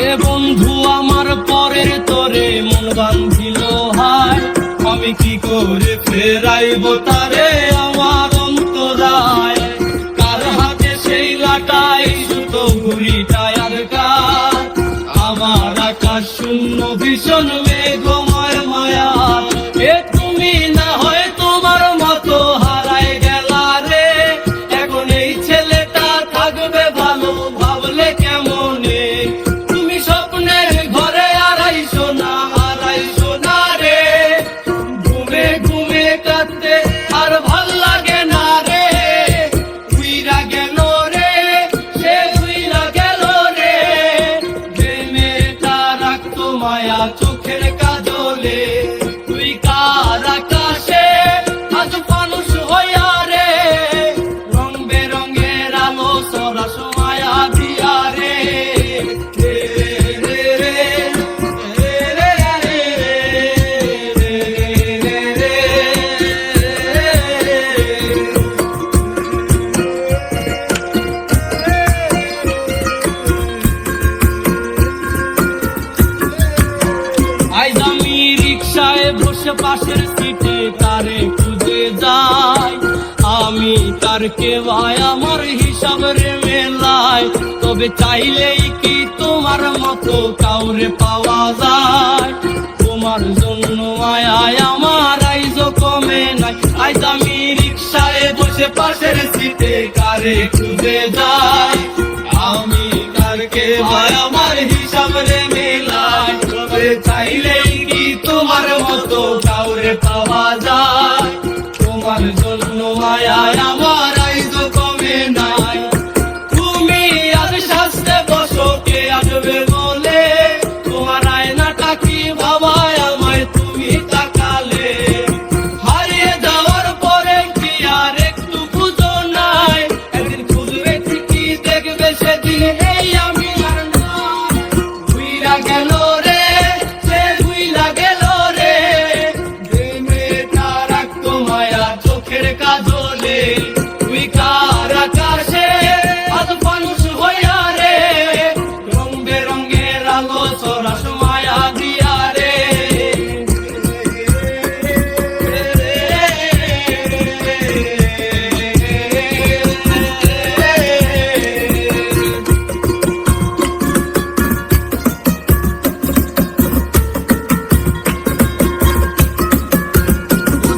এ বন্ধু আমার পরের তোরে মন বাঁধিল হায়, আমি কি করে ফেরাইব তারে আমার অন্তরায়। কার হাতে সেই লাটাই সুতো ঘুড়িটায় আর কার, আমার আকাশ শূন্য ভীষণ মেঘময় মায়া। এ তুমি না হয় তোমার মতো হারায় গেলা রে, এখন এই ছেলেটা থাকবে ভালো ভাবলে কেমনে। তুমি স্বপ্নের ঘরে আড়াইশো না রে, ঘুমে ঘুমে কাঁদতে আর ভাল লাগে না রে। উইরা গেল রে, সে উইরা গেল রে, যে মেয়েটা রাখতো মায়া চোখের কাজলে। তুই কার আকাশে আজ মানুষ হইয়া রে, রং বেরঙের আলো সরাস মায়া দিয়া রে। আইজ আমি রিক্সায় বসে পাশের সিটে তারে খুঁজে যাই, আমি তার কে ভাই আমার হিসাব রে মেলায়। তবে চাইলেই কি তোমার মতো কাউরে পাওয়া যায়, তোমার জন্য মায়ায় আমার আইজ কমে নাই। আইজ আমি রিক্সায় বসে পাশের সিটে কারে খুঁজে যাই, আমি তার কে ভাই আমার হিসাব রে মেলায়। তবে চাইলেই কি তোমার মতো কাউরে পাওয়া যায়, তোমার জন্য মায়ায় আমার আইজ কমে নাই। তুমি আজ শাস্তে বসো কে আসবে বলে, তোমার আয়নাটা কি ভাবায় আমায় তুমি তাকালে। হারিয়ে যাওয়ার পরে কি আর একটু খুঁজো নাই, একদিন খুঁজবে ঠিকই দেখবে সেদিন এই আমি আর নাই। উইরা গেল রে, সে উইরা গেল রে, যে মেয়েটা রাখতো মায়া চোখের কাজলে। তুই কার আকাশে আজ মানুষ হইয়া রে, রং বেরঙের আলো সরাস মায়া দিয়া রে।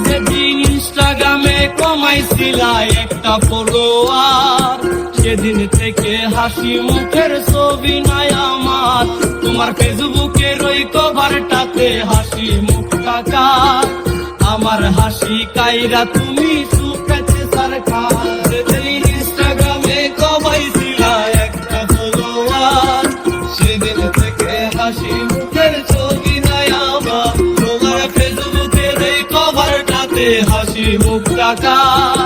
যেদিন ইনস্টাগ্রামে কমাইছিলা একটা ফলোয়ার, সেদিন থেকে হাসি মুখের ছবি নাই আমার। তোমার ফেসবুকের ওই কভারটাতে হাসি মুখ কাকার, আমার হাসি কাইরা তুমি সুখেছে সরকার। যেদিন ইনস্টাগ্রামে কমাইছিলা একটা ফলোয়ার, সেদিন থেকে হাসি মুখের ছবি নাই আমার। তোমার ফেসবুকের ওই কভারটাতে হাসি মুখ কাকার,